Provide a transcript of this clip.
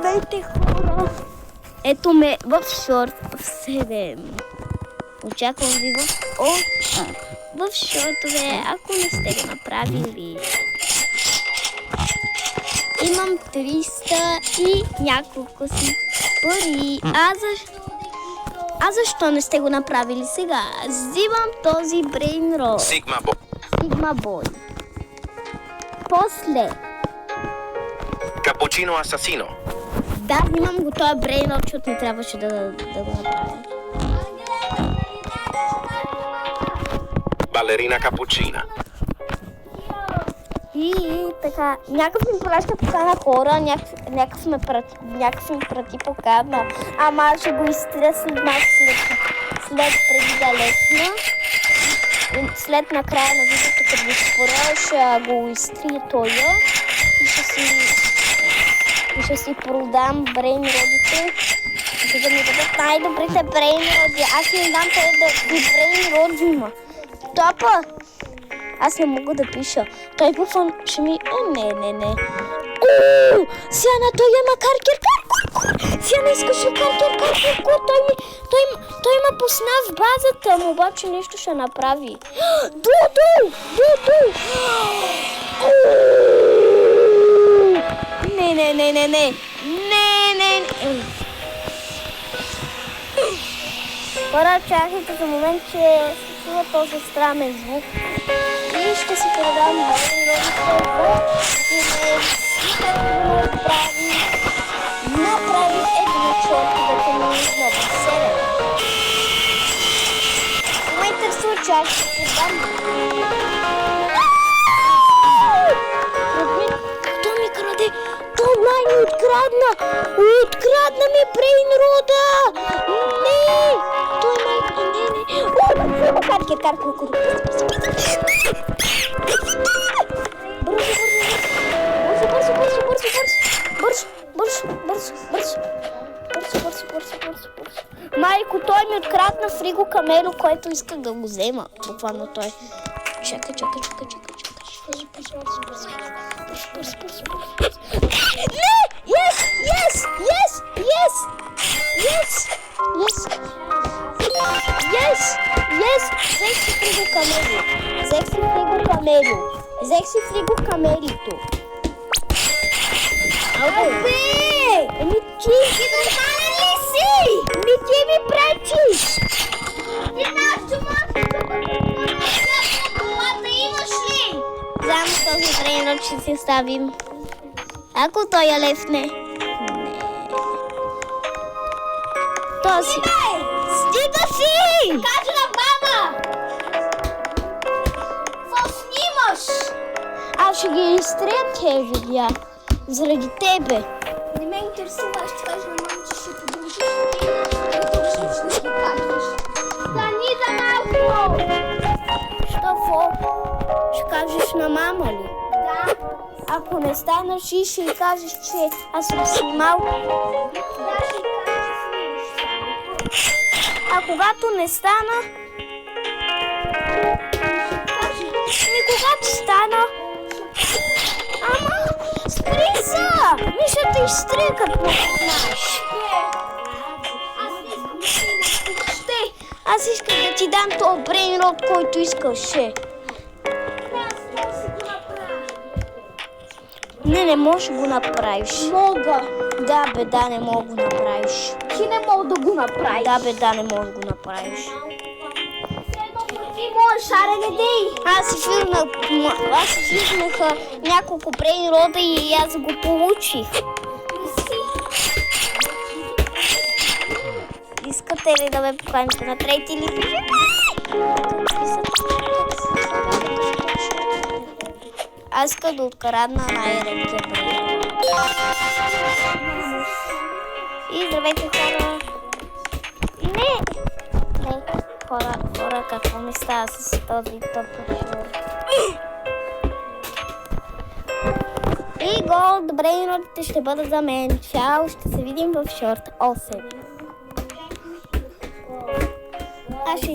Здравейте, хора! Ето ме в шорт в 7. Очаквам ви в шортове, ако не сте го направили. Имам 300 и няколко си пари. А защо не сте го направили сега? Взимам този брейнрол. Сигма бой. После. Капучино асасино. Да, взимам го този брейнрол, защото не трябваше да го направя. Балерина капучина. И така, някакъв ми праща покана хора, някакъв ми прати покана, ама ще го изтрия след преди да лесна. След накрая на видеото, като го споря, ще го изтрия тоя и ще си продам брейнродите, за да ми дадат най-добрите брейнроди. Аз не дам той да брейнроди има. Топа! Аз не мога да пиша. Той буфан ще ми... Не. Сяна, той има каркер. Сяна искаше каркер. Той ма пусна в базата му, обаче нещо ще направи. Дудо! Не. Хора, чакайте за момент, че чува този странен звук. И ще си продам направи един чорт, да ми излева 7. В момента в случая ще продам. Кто ми краде? Той ми открадна! Открадна ми брейнрода! Не! Той не! Каркер. Бързо. Майко, той ми открадна фриго камело, който исках да го взема. Буквално той. Чакай. Не! Yes! Взех си фриго камелито. Абе! Ти нормален ли си? Ти ми пречиш! Ти нашето колата имаш ли? Само този брейнрод ще си оставим. Ако той я лефне. Не. Този. Стига си! Кажи на баба! Какво снимаш? Аз ще ги изтрия тези видеа. Заради тебе. Не ме интересува, аз ще кажа на мама, че ще продължиш. Ще ги кажеш. Стани за малко! Що? Ще кажеш на мама ли? Да. Ако не станеш и ще й кажеш, че аз съм снимал. Да, ще й кажеш, снимаш. А когато не стана? Когато стана? Ама, спри са! Миша те изтрия, като знаеш. Аз искам да ти дам този брейнрод, който искаше. Не можеш да го направиш. Мога. Да, не мога да го направиш. Ти не мога да го направиш. Да, не мога да го направиш. Ти можеш, аре не дей. Аз си филмаха няколко брейнрода и аз го получих. Искате ли да ме поканите на трети или? Аз искам да открадна най-редкия брейнрод. И здравейте, хора. Не, хора, какво ми става с този топър шорт? И голд брейнродите ще бъдат за мен. Чао, ще се видим в шорт 8. Аз ще